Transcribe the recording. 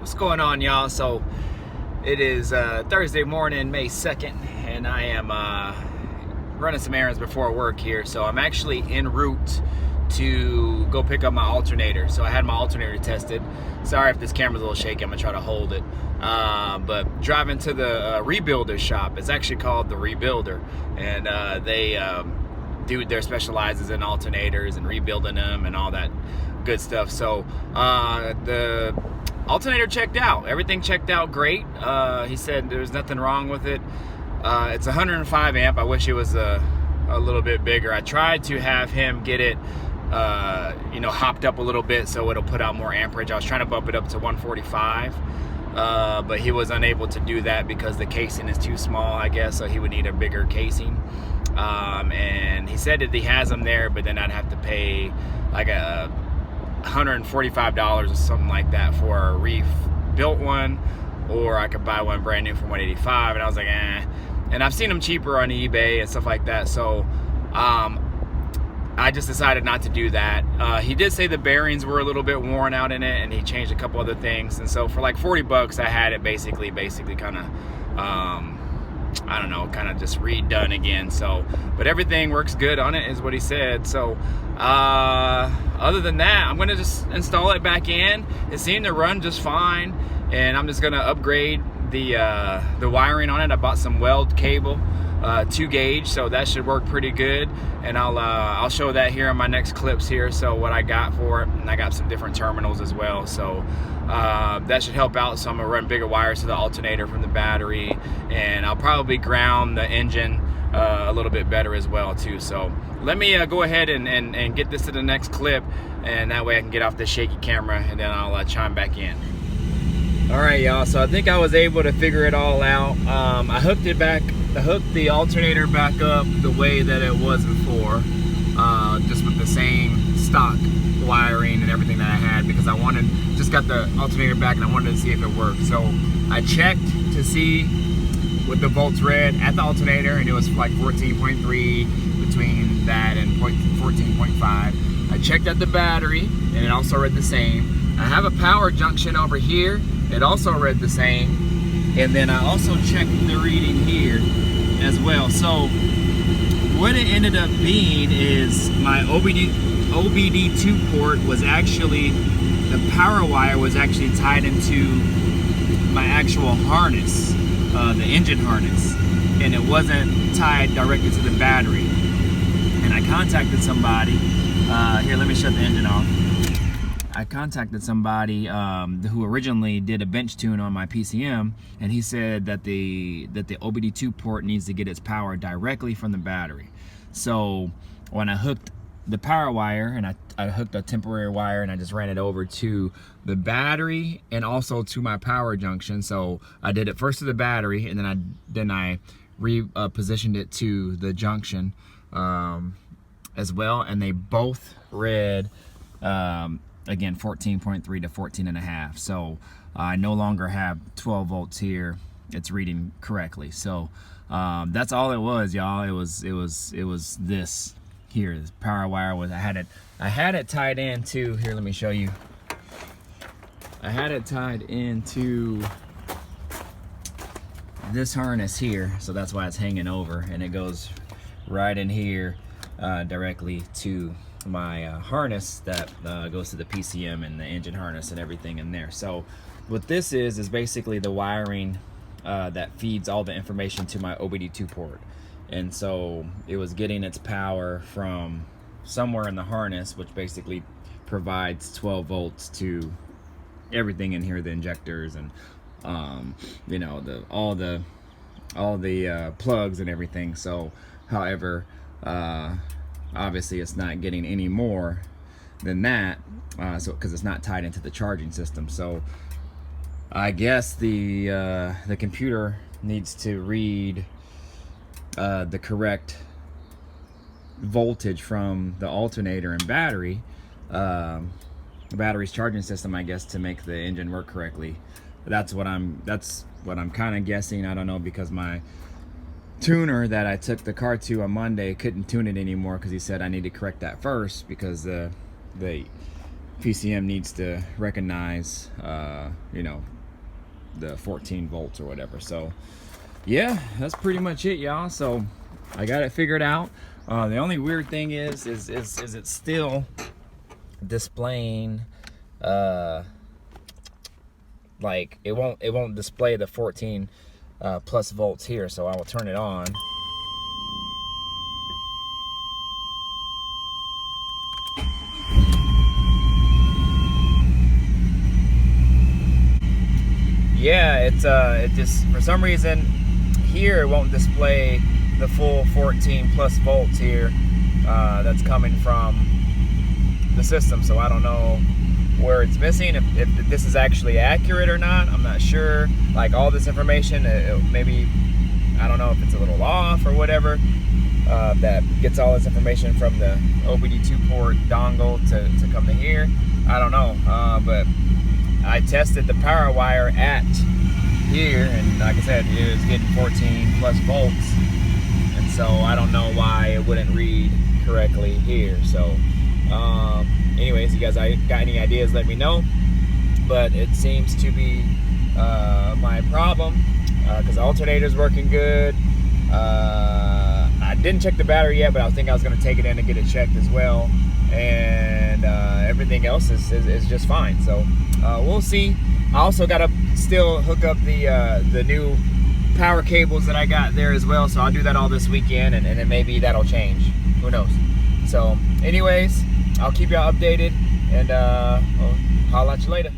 What's going on, y'all? So it is Thursday morning, May 2nd, and I am running some errands before work here. So I'm actually en route to go pick up my alternator. So I had my alternator tested. Sorry if this camera's a little shaky, I'm gonna try to hold it. But driving to the rebuilder shop. It's actually called the Rebuilder, and they're specializes in alternators and rebuilding them and all that good stuff. So the alternator checked out. Everything checked out great. He said there's nothing wrong with it. It's 105 amp. I wish it was a little bit bigger. I tried to have him get it hopped up a little bit so it'll put out more amperage. I was trying to bump it up to 145, but he was unable to do that because the casing is too small, I guess, so he would need a bigger casing. And he said that he has them there, but then I'd have to pay like $145 or something like that for a rebuilt one, or I could buy one brand new for $185. And I was like, eh. And I've seen them cheaper on eBay and stuff like that, so I just decided not to do that. He did say the bearings were a little bit worn out in it, and he changed a couple other things. And so for like 40 bucks, I had it basically kind of I don't know, kind of just redone again. So, but everything works good on it, is what he said. So, other than that, I'm gonna just install it back in. It seemed to run just fine, and I'm just gonna upgrade the wiring on it. I bought some weld cable, 2 gauge, so that should work pretty good. And I'll show that here in my next clips here. So what I got for it, and I got some different terminals as well. So that should help out. So I'm gonna run bigger wires to the alternator from the battery, and I'll probably ground the engine a little bit better as well too. So let me go ahead and get this to the next clip, and that way I can get off this shaky camera, and then I'll chime back in. All right, y'all, so I think I was able to figure it all out. I hooked the alternator back up the way that it was before, just with the same stock wiring and everything that I had, because I just got the alternator back and I wanted to see if it worked. So I checked to see what the volts read at the alternator, and it was like 14.3 between that and 14.5. I checked at the battery, and it also read the same. I have a power junction over here. It also read the same. And then I also checked the reading here as well. So what it ended up being is my OBD2 port was actually, the power wire was actually tied into my actual harness, the engine harness, and it wasn't tied directly to the battery. And I contacted somebody, here, let me shut the engine off. I contacted somebody who originally did a bench tune on my PCM, and he said that the OBD2 port needs to get its power directly from the battery. So when I hooked the power wire, and I hooked a temporary wire, and I just ran it over to the battery and also to my power junction. So I did it first to the battery, and then I repositioned it to the junction as well, and they both read again 14.3 to 14.5. So I no longer have 12 volts here. It's reading correctly. So that's all it was, y'all. It was this here, this power wire. I had it tied into here. Let me show you. I had it tied into this harness here, so that's why it's hanging over, and it goes right in here directly to my harness that goes to the PCM and the engine harness and everything in there. So what this is basically the wiring that feeds all the information to my OBD2 port. And so it was getting its power from somewhere in the harness, which basically provides 12 volts to everything in here, the injectors and all the plugs and everything. So however, obviously it's not getting any more than that, so because it's not tied into the charging system. So I guess the computer needs to read the correct voltage from the alternator and battery, the battery's charging system, I guess, to make the engine work correctly. That's what I'm kind of guessing. I don't know, because my tuner that I took the car to on Monday couldn't tune it anymore, because he said I need to correct that first, because the PCM needs to recognize the 14 volts or whatever. So yeah, that's pretty much it, y'all. So I got it figured out. The only weird thing is it's still displaying like it won't display the 14 plus volts here. So I will turn it on. Yeah, it just, for some reason here it won't display the full 14 plus volts here that's coming from the system. So I don't know where it's missing, if this is actually accurate or not. I'm not sure. Like all this information, maybe, I don't know if it's a little off or whatever, that gets all this information from the OBD2 port dongle to come to here. I don't know, but I tested the power wire at here, and like I said, it was getting 14 plus volts, and so I don't know why it wouldn't read correctly here. So anyways, you guys got any ideas, let me know. But it seems to be my problem, because the alternator's working good. I didn't check the battery yet, but I think I was going to take it in and get it checked as well, and everything else is just fine. So we'll see. I also got to still hook up the new power cables that I got there as well, so I'll do that all this weekend, and then maybe that'll change. Who knows? So anyways, I'll keep y'all updated, and I'll holler at you later.